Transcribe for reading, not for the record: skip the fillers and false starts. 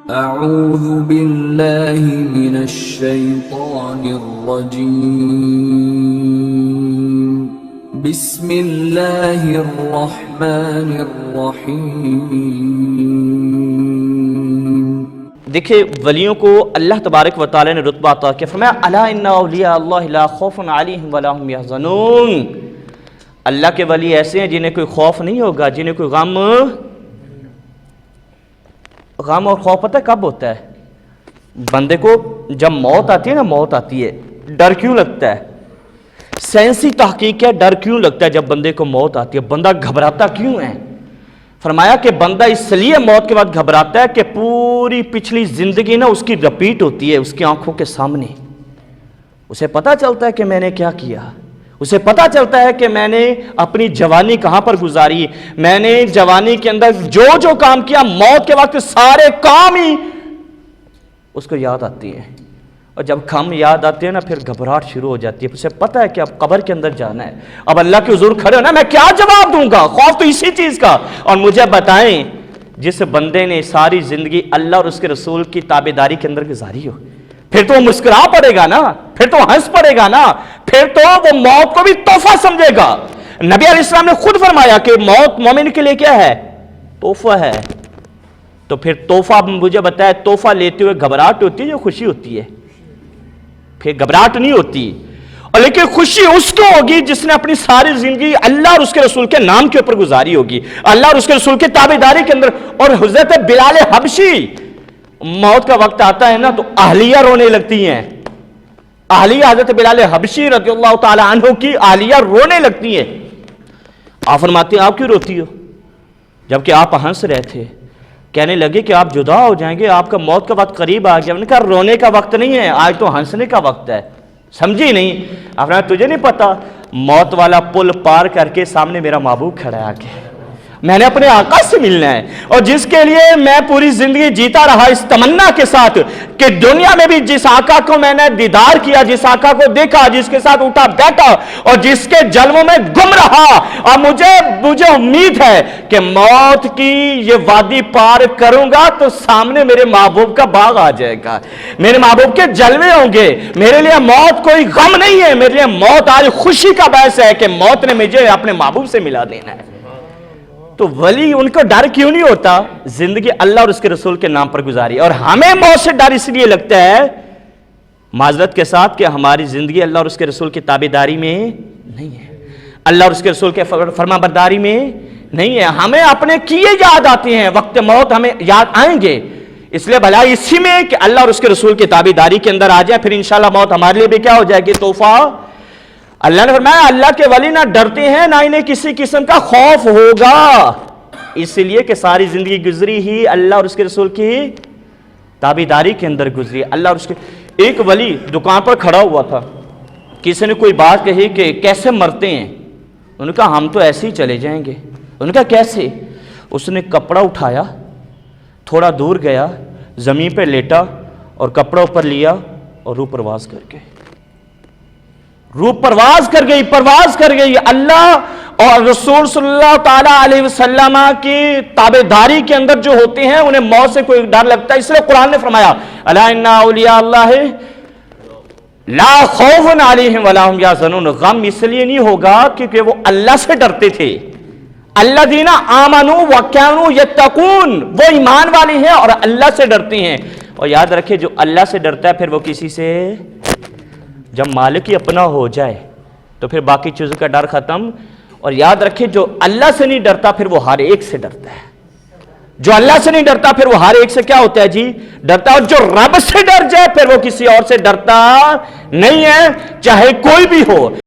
اعوذ باللہ من الشیطان الرجیم بسم اللہ الرحمن الرحیم۔ دیکھیں ولیوں کو اللہ تبارک و تعالی نے رتبہ عطا کیا، فرمایا الا ان اولیاء اللہ لا خوف علیہم ولا هم یحزنون۔ اللہ کے ولی ایسے ہیں جنہیں کوئی خوف نہیں ہوگا، جنہیں کوئی غم اور خوف پتہ کب ہوتا ہے؟ بندے کو جب موت آتی ہے نا، موت آتی ہے ڈر کیوں لگتا ہے؟ سائنسی تحقیق ہے ڈر کیوں لگتا ہے جب بندے کو موت آتی ہے؟ بندہ گھبراتا کیوں ہے؟ فرمایا کہ بندہ اس لیے موت کے بعد گھبراتا ہے کہ پوری پچھلی زندگی نا اس کی رپیٹ ہوتی ہے اس کی آنکھوں کے سامنے۔ اسے پتہ چلتا ہے کہ میں نے کیا کیا، اسے پتہ چلتا ہے کہ میں نے اپنی جوانی کہاں پر گزاری، میں نے جوانی کے اندر جو جو کام کیا، موت کے وقت سارے کام ہی اس کو یاد آتی ہیں، اور جب کام یاد آتے ہیں نا پھر گھبراہٹ شروع ہو جاتی ہے۔ اسے پتہ ہے کہ اب قبر کے اندر جانا ہے، اب اللہ کے حضور کھڑے ہونا ہے، میں کیا جواب دوں گا؟ خوف تو اسی چیز کا۔ اور مجھے بتائیں جس بندے نے ساری زندگی اللہ اور اس کے رسول کی تابعداری کے اندر گزاری ہو، پھر تو وہ مسکرا پڑے گا نا، پھر تو ہنس پڑے گا نا، پھر تو وہ موت کو بھی تحفہ سمجھے گا۔ نبی علیہ السلام نے خود فرمایا کہ موت مومن کے لیے کیا ہے؟ تحفہ ہے۔ تو پھر تحفہ مجھے بتایا، تحفہ لیتے ہوئے گھبراہٹ ہوتی ہے یا خوشی ہوتی ہے؟ پھر گھبراہٹ نہیں ہوتی، اور لیکن خوشی اس کو ہوگی جس نے اپنی ساری زندگی اللہ اور اس کے رسول کے نام کے اوپر گزاری ہوگی، اللہ اور اس کے رسول کی تابعداری کے اندر۔ اور حضرت بلال حبشی، موت کا وقت آتا ہے نا تو اہلیہ رونے لگتی ہیں، اہلیہ حضرت بلال حبشی رضی اللہ تعالی عنہ کی اہلیہ رونے لگتی ہیں۔ آپ فرماتے ہیں آپ کیوں روتی ہو؟ جبکہ آپ ہنس رہے تھے، کہنے لگے کہ آپ جدا ہو جائیں گے، آپ کا موت کا وقت قریب آ گیا۔ انہوں نے کہا رونے کا وقت نہیں ہے، آج تو ہنسنے کا وقت ہے۔ سمجھی نہیں؟ آپ نے کہا تجھے نہیں پتا، موت والا پل پار کر کے سامنے میرا محبوب کھڑا ہے آگے، میں نے اپنے آقا سے ملنا ہے، اور جس کے لیے میں پوری زندگی جیتا رہا اس تمنا کے ساتھ کہ دنیا میں بھی جس آقا کو میں نے دیدار کیا، جس آقا کو دیکھا، جس کے ساتھ اٹھا بیٹھا اور جس کے جلووں میں گم رہا، اور مجھے امید ہے کہ موت کی یہ وادی پار کروں گا تو سامنے میرے محبوب کا باغ آ جائے گا، میرے محبوب کے جلوے ہوں گے۔ میرے لیے موت کوئی غم نہیں ہے، میرے لیے موت آج خوشی کا باعث ہے کہ موت نے مجھے اپنے محبوب سے ملا دینا ہے۔ تو ولی ان کو ڈر کیوں نہیں ہوتا؟ زندگی اللہ اور اس کے رسول کے نام پر گزاری۔ اور ہمیں موت سے ڈر اس لیے لگتا ہے معذرت کے ساتھ کہ ہماری زندگی اللہ اور اس کے رسول کی تابعداری میں نہیں ہے، اللہ اور اس کے رسول کے فرما برداری میں نہیں ہے۔ ہمیں اپنے کیے یاد آتے ہیں، وقت موت ہمیں یاد آئیں گے، اس لیے بھلائی اسی میں کہ اللہ اور اس کے رسول کی تابعداری کے اندر آ جائے، پھر انشاءاللہ موت ہمارے لیے بھی کیا ہو جائے گی؟ تحفہ۔ اللہ نے فرمایا اللہ کے ولی نہ ڈرتے ہیں نہ انہیں کسی قسم کا خوف ہوگا، اس لیے کہ ساری زندگی گزری ہی اللہ اور اس کے رسول کی تابعداری کے اندر گزری۔ اللہ اور اس کے ایک ولی دکان پر کھڑا ہوا تھا، کسی نے کوئی بات کہی کہ کیسے مرتے ہیں؟ انہوں نے کہا ہم تو ایسے ہی چلے جائیں گے۔ انہوں نے کہا کیسے؟ اس نے کپڑا اٹھایا، تھوڑا دور گیا، زمین پہ لیٹا اور کپڑا اوپر لیا اور روح پرواز کر گئے، روح پرواز کر گئی۔ اللہ اور رسول صلی اللہ تعالی علیہ وسلم کی تابعداری کے اندر جو ہوتے ہیں انہیں موت سے کوئی ڈر لگتا ہے، اس لیے قرآن نے فرمایا الا ان اولیاء اللہ لا خوف علیہم ولا هم یحزنون۔ غم اس لیے نہیں ہوگا کیونکہ وہ اللہ سے ڈرتے تھے۔ الذین آمنوا وکانوا یتقون، وہ ایمان والے ہیں اور اللہ سے ڈرتے ہیں۔ اور یاد رکھیں جو اللہ سے ڈرتا ہے پھر وہ کسی سے، جب مالک ہی اپنا ہو جائے تو پھر باقی چیزوں کا ڈر ختم۔ اور یاد رکھیں جو اللہ سے نہیں ڈرتا پھر وہ ہر ایک سے ڈرتا ہے، جو اللہ سے نہیں ڈرتا پھر وہ ہر ایک سے کیا ہوتا ہے جی؟ ڈرتا ہے۔ اور جو رب سے ڈر جائے پھر وہ کسی اور سے ڈرتا نہیں ہے، چاہے کوئی بھی ہو۔